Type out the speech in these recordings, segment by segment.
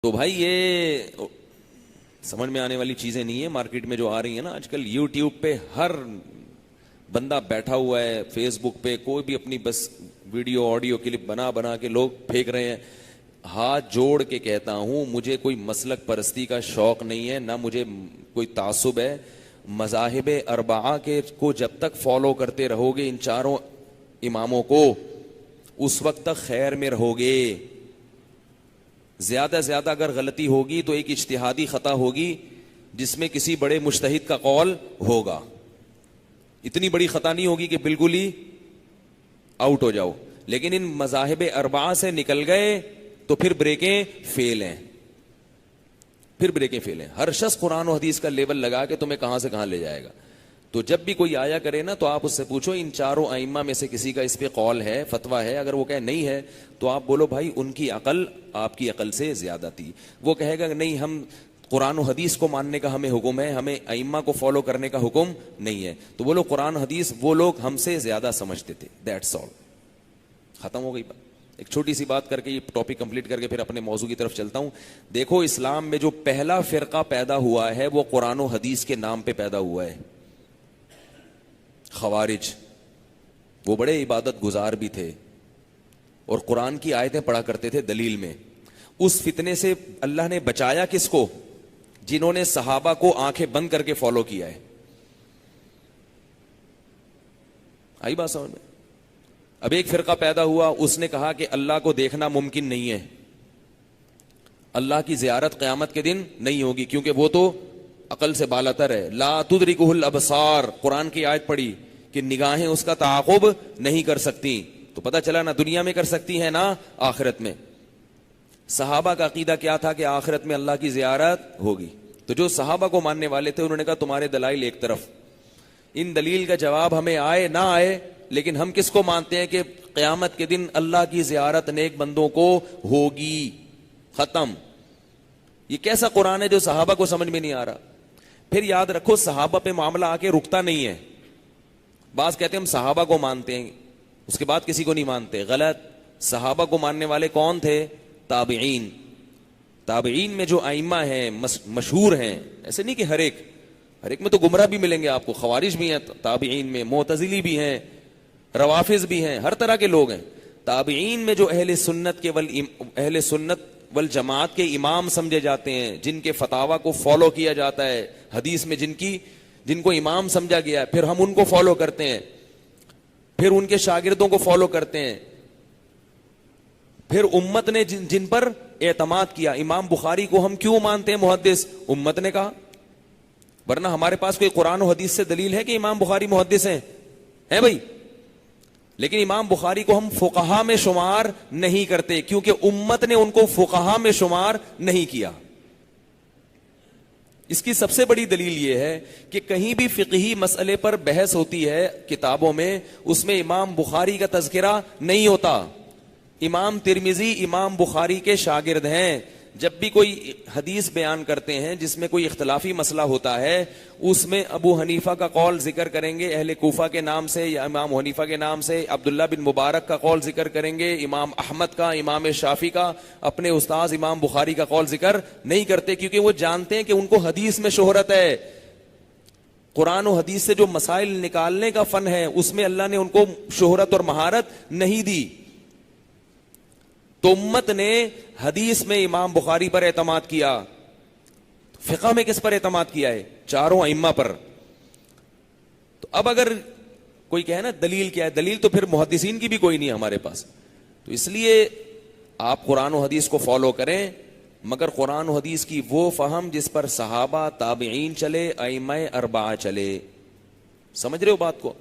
تو بھائی یہ سمجھ میں آنے والی چیزیں نہیں ہیں مارکیٹ میں جو آ رہی ہیں نا آج کل. یوٹیوب پہ ہر بندہ بیٹھا ہوا ہے, فیس بک پہ کوئی بھی اپنی بس ویڈیو آڈیو کلپ بنا بنا کے لوگ پھینک رہے ہیں. ہاتھ جوڑ کے کہتا ہوں مجھے کوئی مسلک پرستی کا شوق نہیں ہے, نہ مجھے کوئی تعصب ہے. مذاہب اربعہ کے کو جب تک فالو کرتے رہو گے, ان چاروں اماموں کو, اس وقت تک خیر میں رہو گے. زیادہ سے زیادہ اگر غلطی ہوگی تو ایک اجتہادی خطا ہوگی جس میں کسی بڑے مجتہد کا قول ہوگا. اتنی بڑی خطا نہیں ہوگی کہ بالکل ہی آؤٹ ہو جاؤ. لیکن ان مذاہب اربعہ سے نکل گئے تو پھر بریکیں فیل ہیں, پھر بریکیں فیل ہیں. ہر شخص قرآن و حدیث کا لیبل لگا کے تمہیں کہاں سے کہاں لے جائے گا. تو جب بھی کوئی آیا کرے نا تو آپ اس سے پوچھو ان چاروں ائمہ میں سے کسی کا اس پہ قول ہے, فتویٰ ہے. اگر وہ کہے نہیں ہے تو آپ بولو بھائی ان کی عقل آپ کی عقل سے زیادہ تھی. وہ کہے گا نہیں ہم قرآن و حدیث کو ماننے کا ہمیں حکم ہے, ہمیں ائمہ کو فالو کرنے کا حکم نہیں ہے. تو بولو قرآن و حدیث وہ لوگ ہم سے زیادہ سمجھتے تھے. دیٹس آل, ختم ہو گئی بات. ایک چھوٹی سی بات کر کے یہ ٹاپک کمپلیٹ کر کے پھر اپنے موضوع کی طرف چلتا ہوں. دیکھو اسلام میں جو پہلا فرقہ پیدا ہوا ہے وہ قرآن و حدیث کے نام پہ پیدا ہوا ہے. خوارج, وہ بڑے عبادت گزار بھی تھے اور قرآن کی آیتیں پڑھا کرتے تھے دلیل میں. اس فتنے سے اللہ نے بچایا کس کو؟ جنہوں نے صحابہ کو آنکھیں بند کر کے فالو کیا ہے. آئی بات سمجھ میں؟ اب ایک فرقہ پیدا ہوا, اس نے کہا کہ اللہ کو دیکھنا ممکن نہیں ہے, اللہ کی زیارت قیامت کے دن نہیں ہوگی کیونکہ وہ تو عقل سے بالاتر ہے. لا تدرکہ الابصار, قرآن کی آیت پڑھی کہ نگاہیں اس کا تعاقب نہیں کر سکتی. تو پتہ چلا نہ دنیا میں کر سکتی ہیں نہ آخرت میں. صحابہ کا عقیدہ کیا تھا کہ آخرت میں اللہ کی زیارت ہوگی. تو جو صحابہ کو ماننے والے تھے انہوں نے کہا تمہارے دلائل ایک طرف, ان دلیل کا جواب ہمیں آئے نہ آئے, لیکن ہم کس کو مانتے ہیں کہ قیامت کے دن اللہ کی زیارت نیک بندوں کو ہوگی. ختم. یہ کیسا قرآن ہے جو صحابہ کو سمجھ میں نہیں آ رہا. پھر یاد رکھو صحابہ پہ معاملہ آ کے رکتا نہیں ہے. بعض کہتے ہیں ہم صحابہ کو مانتے ہیں اس کے بعد کسی کو نہیں مانتے. غلط. صحابہ کو ماننے والے کون تھے؟ تابعین. تابعین میں جو ائمہ ہیں مشہور ہیں, ایسے نہیں کہ ہر ایک میں تو گمراہ بھی ملیں گے آپ کو. خوارج بھی ہیں تابعین میں, معتزلی بھی ہیں, روافض بھی ہیں, ہر طرح کے لوگ ہیں. تابعین میں جو اہل سنت والجماعت کے امام سمجھے جاتے ہیں, جن کے فتاوی کو فالو کیا جاتا ہے, حدیث میں جن کو امام سمجھا گیا ہے, پھر ہم ان کو فالو کرتے ہیں, پھر ان کے شاگردوں کو فالو کرتے ہیں, پھر امت نے جن پر اعتماد کیا. امام بخاری کو ہم کیوں مانتے ہیں محدث؟ امت نے کہا, ورنہ ہمارے پاس کوئی قرآن و حدیث سے دلیل ہے کہ امام بخاری محدث ہیں بھائی. لیکن امام بخاری کو ہم فقہا میں شمار نہیں کرتے کیونکہ امت نے ان کو فقہا میں شمار نہیں کیا. اس کی سب سے بڑی دلیل یہ ہے کہ کہیں بھی فقہی مسئلے پر بحث ہوتی ہے کتابوں میں, اس میں امام بخاری کا تذکرہ نہیں ہوتا. امام ترمذی امام بخاری کے شاگرد ہیں. جب بھی کوئی حدیث بیان کرتے ہیں جس میں کوئی اختلافی مسئلہ ہوتا ہے, اس میں ابو حنیفہ کا قول ذکر کریں گے اہل کوفہ کے نام سے یا امام حنیفہ کے نام سے, عبداللہ بن مبارک کا قول ذکر کریں گے, امام احمد کا, امام شافعی کا, اپنے استاذ امام بخاری کا قول ذکر نہیں کرتے کیونکہ وہ جانتے ہیں کہ ان کو حدیث میں شہرت ہے. قرآن و حدیث سے جو مسائل نکالنے کا فن ہے اس میں اللہ نے ان کو شہرت اور مہارت نہیں دی. تو امت نے حدیث میں امام بخاری پر اعتماد کیا, فقہ میں کس پر اعتماد کیا ہے؟ چاروں ائمہ پر. تو اب اگر کوئی کہے نا دلیل کیا ہے, دلیل تو پھر محدثین کی بھی کوئی نہیں ہمارے پاس. تو اس لیے آپ قرآن و حدیث کو فالو کریں, مگر قرآن و حدیث کی وہ فہم جس پر صحابہ تابعین چلے, ائمہ اربعہ چلے. سمجھ رہے ہو بات کو؟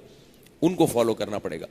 ان کو فالو کرنا پڑے گا.